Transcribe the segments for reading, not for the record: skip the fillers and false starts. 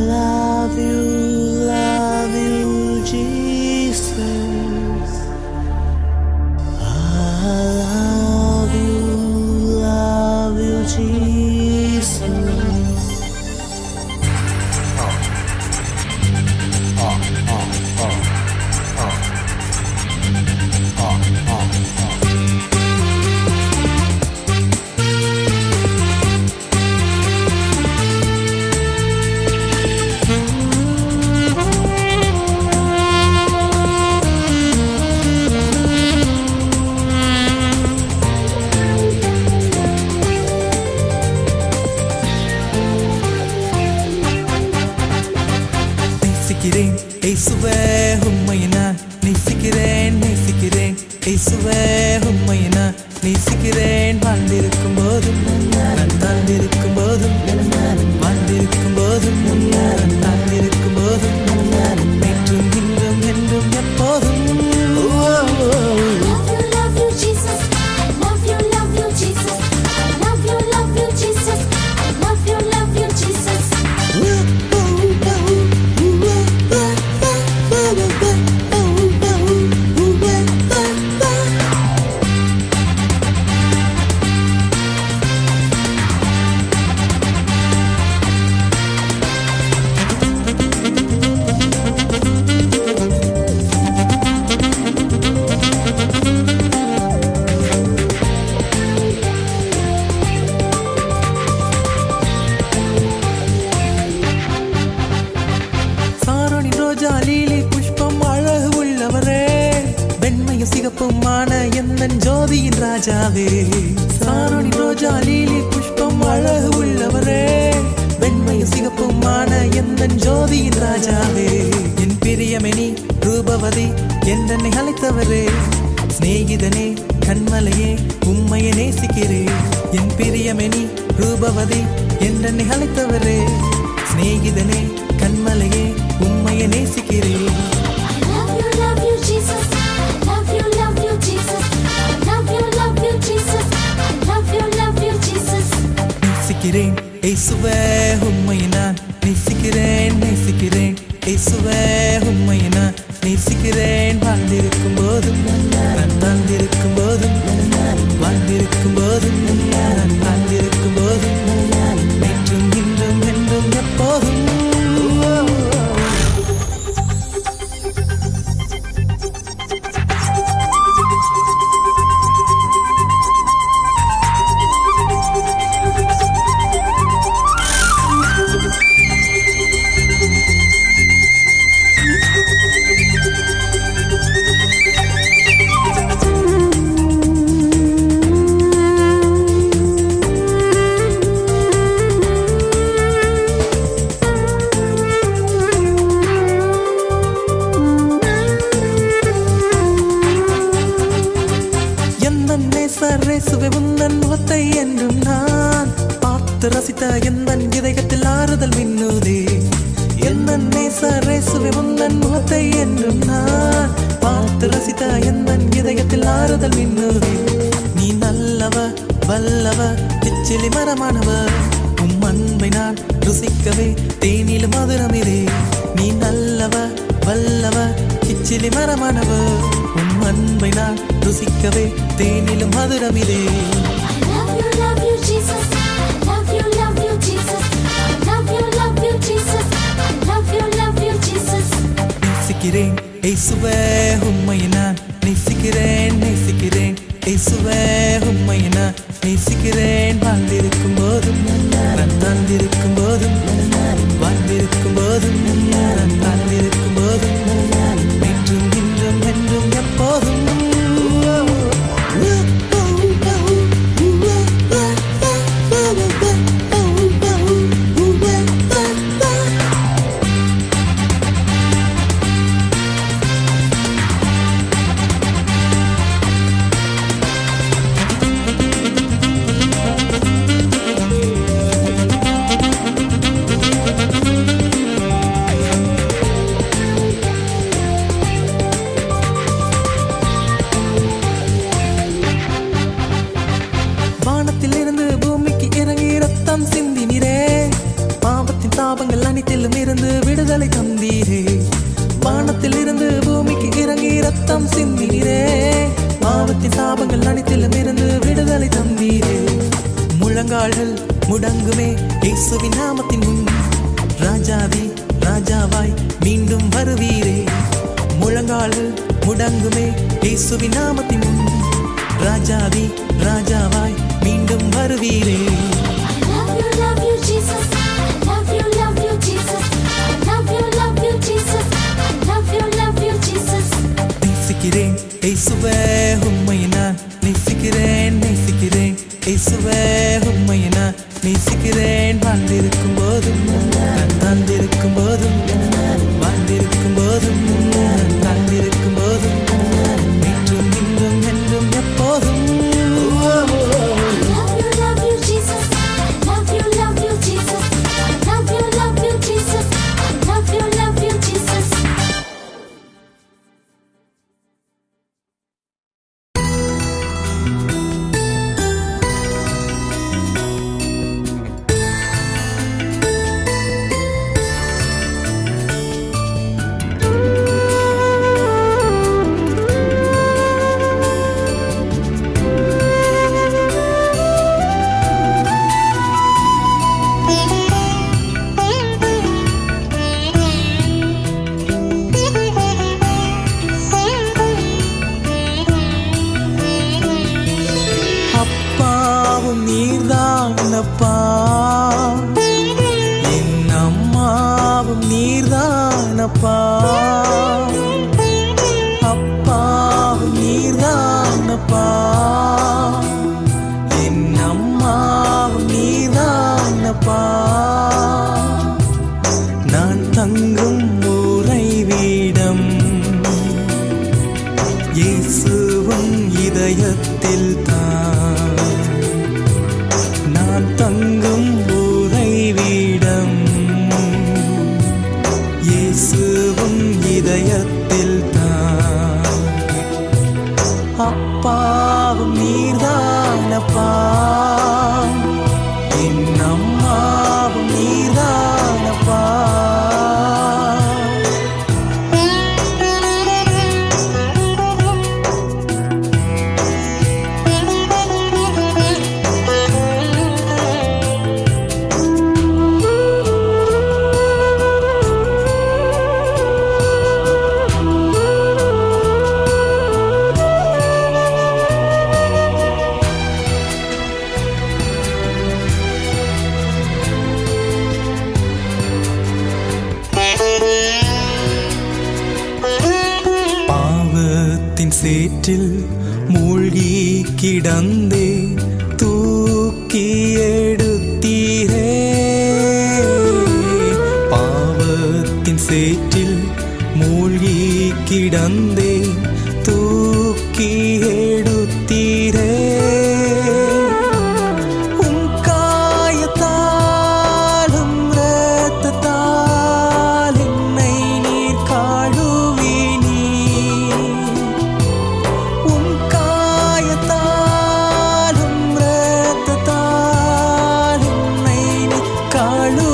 love you, Jesus. I love you, Jesus. இயேசுவே உம்மை நான் நேசிக்கிறேன் நேசிக்கிறேன் இயேசுவே உம்மை நான் நேசிக்கிறேன் வாழ்ந்திருக்கும் போதும் நான் வாழ்ந்திருக்கும் போதும் வாழ்ந்திருக்கும் போதும் நான் வாழ்ந்திருக்கும் போதும் என்றும் இன்றும் என்றும் எப்போதும் ஜாலிலே புஷ்பம் அழகு உள்ளவரே வெண்மையும் சிகப்புமான எந்தன் ஜோதியின் ராஜாவே சாரணி ரோஜாலிலே புஷ்பம் அழகு உள்ளவரே வெண்மையும் சிகப்புமான எந்தன் ஜோதியின் ராஜாவே என் பிரியமெனி ரூபவதி என்னை அழைத்தவரே சிநேகிதனே கண்மலையே உம்மையை நேசிக்கிறேன் என் பிரியமெனி ரூபவதி என்னை அழைத்தவரே சிநேகிதனே கண்மலையே உம்மையை நேசிக்கிறேன் நேசிக்கிறேன் இயேசுவே உம்மை நான் நேசிக்கிறேன் நேசிக்கிறேன் இயேசுவே உம்மை நான் நேசிக்கிறேன் வாழ்ந்திருக்கும் போதும் நான் வாழ்ந்திருக்கும் போதும் வாழ்ந்திருக்கும் போதும் நான் வாழ்ந்திருக்கும் போதும் என்றும் இன்றும் என்றும் எப்போதும் இயேசுவே உந்தன் முகத்தை என்றும் நான் பார்த்து ரசித்த எந்தன் இதயத்தில் ஆறுதல் மின்னுதே எந்தன் நேசர் இயேசுவே உந்தன் முகத்தை என்றும் நான் பார்த்து ரசித்த எந்தன் இதயத்தில் ஆறுதல் மின்னுதே நீ நல்லவர் வல்லவர் பிச்சிலி மரமானவர் உம் அன்பை நான் ருசிக்கவே தேனிலும் மதுரமிதே நீ நல்லவர் வல்லவர் கிச்சிலி மரமானவர் உம் அன்பை நான் ருசிக்கவே தேனிலும் மதுரமிதே நேசிக்கிறேன் இயேசுவே உம்மை நான் நேசிக்கிறேன் நேசிக்கிறேன் இயேசுவே உம்மை நான் நேசிக்கிறேன் வாழ்ந்திருக்கும் போதும் நான் வாழ்ந்திருக்கும் போதும் வாழ்ந்திருக்கும் போதும் நான் வாழ்ந்திருக்கும் போதும் என்றும் இன்றும் என்றும் எப்போதும் விடுதலை தந்தீரே. வானத்தில் இருந்து பூமிக்கு இறங்கி ரத்தம் சிந்தீரே. பாவத்தின் சாபங்கள் அனைத்திலும் இருந்து விடுதலை தந்தீரே. முழங்கால்கள் முடங்குமே இயேசுவின் நாமத்தின் முன். ராஜாதி ராஜாவாய் மீண்டும் வருவீரே. முழங்கால்கள் முடங்குமே இயேசுவின் நாமத்தின் முன். ராஜாதி ராஜாவாய் மீண்டும் வருவீரே. Love you, Jesus. Love you, Jesus. Love you, Jesus. Love you, Jesus. நேசிக்கிறேன் இயேசுவே உம்மை நான் நேசிக்கிறேன் நேசிக்கிறேன் இயேசுவே உம்மை நான் நேசிக்கிறேன். வாழ்ந்திருக்கும் போதும் வாழ்ந்திருக்கும் போதும் வாழ்ந்திருக்கும் போதும் வாழ்ந்திருக்கும் போதும் என்றும் இன்றும் என்றும் எப்போதும். Love you, Jesus. Love you, Jesus. Love you, Jesus. Love you, Jesus. அப்பாவும் நீர்தானப்பா, என் அம்மாவும் நீர்தானப்பா. அப்பாவும் நீர்தானப்பா, என் அம்மாவும் நீர்தானப்பா. நான் தங்கும் உறைவிடம் இயேசுவும் இதயத்தில் தான். நான் தங்கும் உறைவிடம் இயேசுவும் இதயத்தில் தான். அப்பாவும் நீர்தானப்பா, என் அம்மாவும் நீர்தானப்பா. பாவத்தின் சேற்றில் மூழ்கி கிடந்தே தூக்கி எடுத்தீரே. பாவத்தின் சேற்றில் மூழ்கி கிடந்தே தூக்கி எடுத்தீரே. உம் காயத்தாலும் இரத்தத்தால் என்னை நீர் கழுவினீர். உம் காயத்தாலும் இரத்தத்தால் என்னை நீர் கழுவினீர்.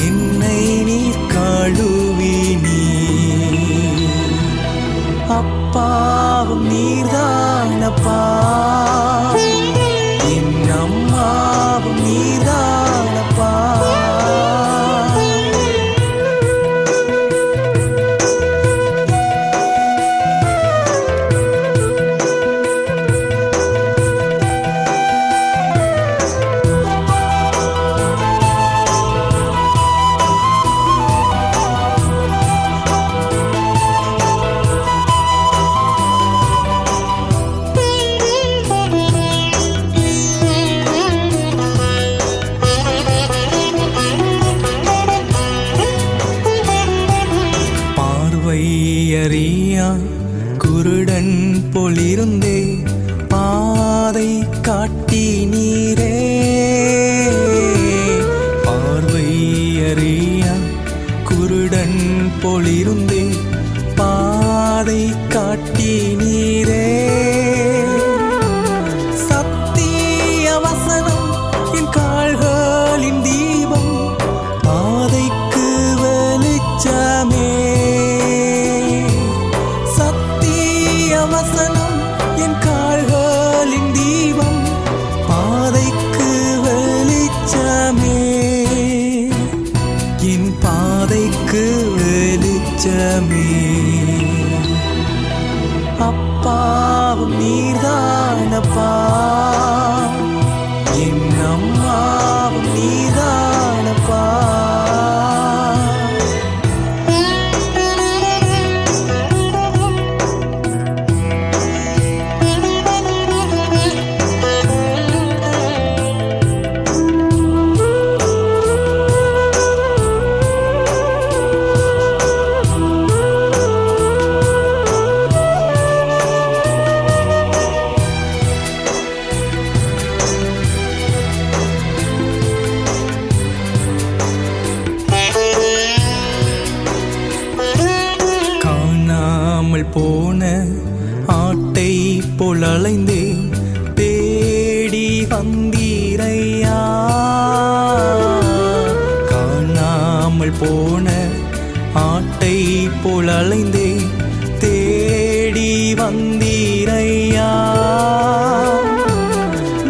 என்னை நீர் கழுவினீர். அப்பாவும் நீர்தானப்பா, என் அம்மாவும் நீர்தானப்பா. தஞ்சமே. அப்பாவும் நீர்தானப்பா, என் அம்மாவும் நீர்தானப்பா. போன ஆட்டை போல் அலைந்தேன், தேடி வந்தீரையா. காணாமல் போன ஆட்டை போல் அலைந்தேன், தேடி வந்தீரையா.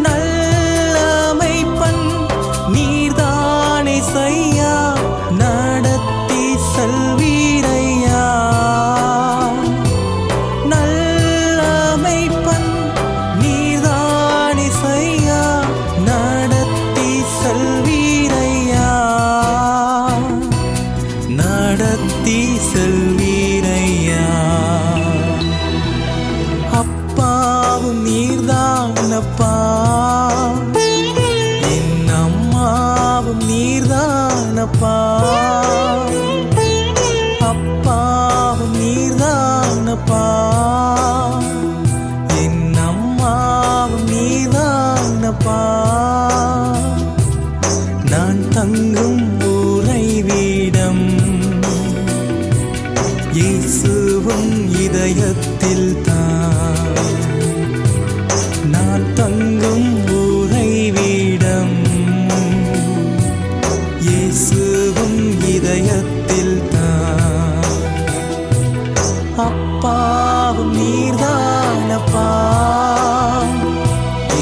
நல்லமைப்பன் நீர்தானே செய்யா, நடத்தி செல்வீரையா. நடத்தி செல்வீரையா. அப்பாவும் நீர்தானப்பா, என் அம்மாவும் நீர்தானப்பா. அப்பாவும் நீர்தானப்பா, என் அம்மாவும் நீர்தானப்பா. நான் தங்கும் உறைவிடம் இயேசுவும் இதயத்தில் தான். நான் தங்கும் உறைவிடம் இயேசுவும் இதயத்தில் தான். அப்பாவும் நீர்தானப்பா,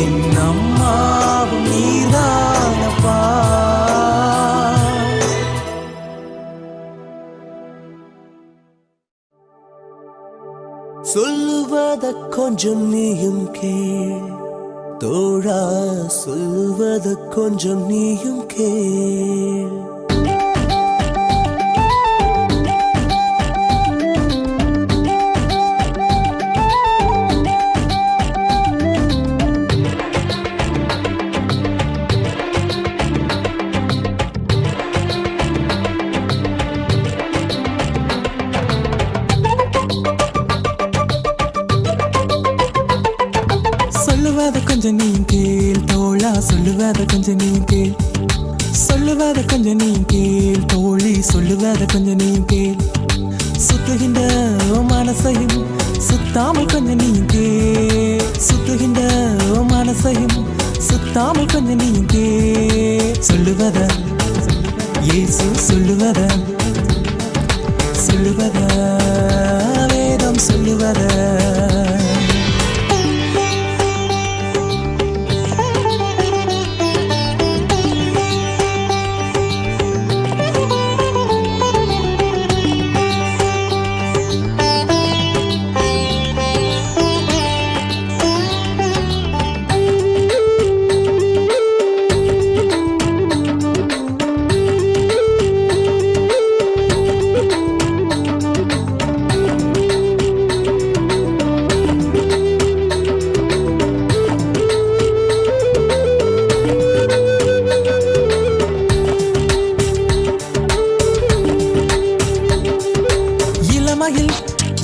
என் அம்மாவும் நீர்தானப்பா. சொல்லுவத கொஞ்சம் நீயும் கேள் தோழா, சொல்லுவத கொஞ்சம் நீயும் கேள். சொல்லுவத கொஞ்சம் நீ கேள் தோழா, சொல்லுவத கொஞ்சம் நீ கேள். சொல்லுவத கொஞ்சம் நீ கேள் தோழி, சொல்லுவத கொஞ்சம் நீ கேள். சுத்துகின்ற மனசையும் சுத்தாமல் கொஞ்சம் நீ கேள். சுத்துகின்ற மனசையும் சுத்தாமல் கொஞ்சம் நீ கேள். சொல்லுவத இயேசு சொல்லுவத, சொல்லுவத வேதம் சொல்லுவத.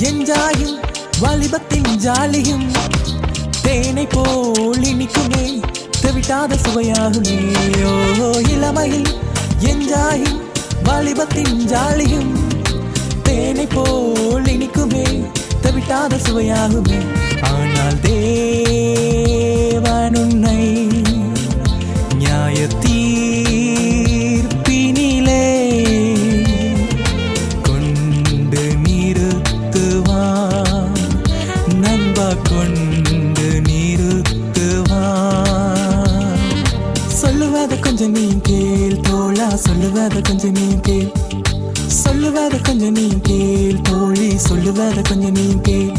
எஞ்சாயும் வாலிபத்தின் ஜாலியும் தேனை போல் இனிக்குமே, தெவிட்டாத சுவையாகுமே. ஓ இளமையில் எஞ்சாயும் வாலிபத்தின் ஜாலியும் தேனை போல் இனிக்குமே, தெவிட்டாத சுவையாகுமே. ஆனால் தேவன் உன்னை நியாய தீர்ப்பினிலே கொண்டு நிறுத்துவான், நண்பா கொண்டு நிறுத்துவான். சொல்லுவத கொஞ்சம் நீ கேள் தோழா, சொல்லுவத கொஞ்சம் நீ கேள். சொல்லுவத சொல்லுவத கொஞ்சம் நீ கேள் தோழி, சொல்லுவத கொஞ்சம் நீ கேள்.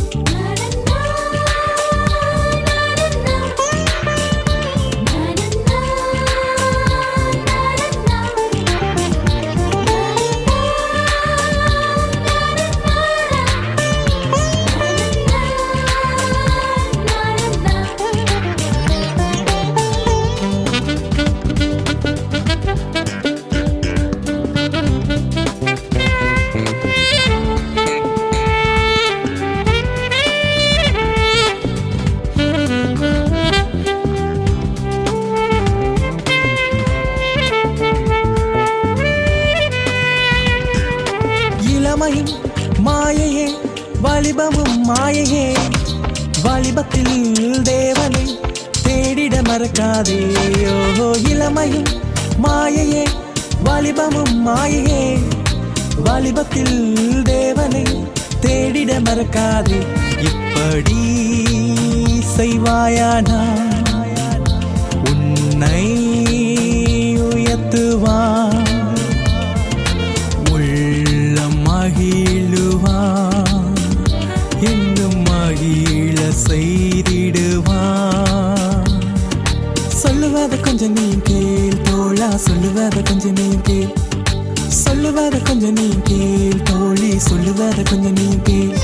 இளமையும் மாயையே, வாலிபமும் மாயையே, வாலிபத்தில் தேவனை தேடிட மறக்காதே. ஓ இளமையும் மாயையே, வாலிபமும் மாயையே, வாலிபத்தில் தேவனை தேடிட மறக்காதே. இப்படி செய்வாயானா உன்னை உயர்த்துவான், மகிழுவான், இன்னும் மகிழ செய்திடுவான். சொல்லுவத கொஞ்சம் நீ கேள் தோழா, சொல்லுவத கொஞ்சம் நீ கேள். சொல்லுவத கொஞ்சம் நீ கேள் தோழி, சொல்லுவத கொஞ்சம் நீ கேள்.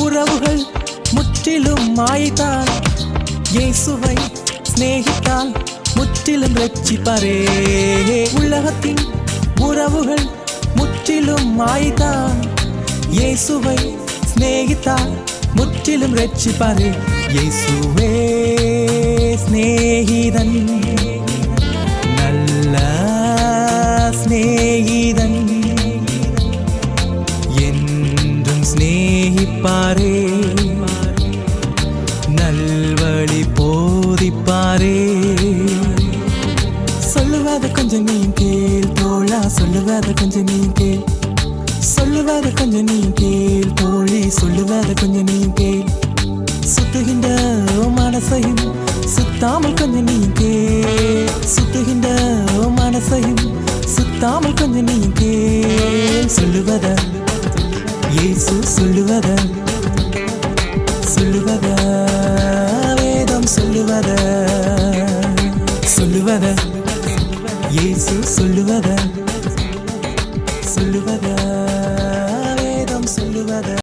உறவுகள் முற்றிலும் மாய்தான், இயேசுவை சிநேகித்தால் முற்றிலும் ரட்சிப்பாரே. உலகத்தின் உறவுகள் முற்றிலும் மாய்தான், இயேசுவை சிநேகித்தால் முற்றிலும் ரட்சிப்பாரே. இயேசுவே சிநேகிதன், நல்ல சிநேகிதன், சிநேகிப்பாரே, நல்வழி போதிப்பாரே. சொல்லுவத கொஞ்சம் நீ கேள் தோழா, சொல்லுவத கொஞ்சம் நீ கேள். சொல்லுவத கொஞ்சம் நீ கேள் தோழி, சொல்லுவத கொஞ்சம் நீ கேள். சுத்துகின்ற மனசையும் சுத்தாமல் கொஞ்சம் நீ கேள், சுத்துகின்ற மனசையும் சுத்தாமல் கொஞ்சம் நீ கேள். சொல்லுவத இயேசு சொல்லுவத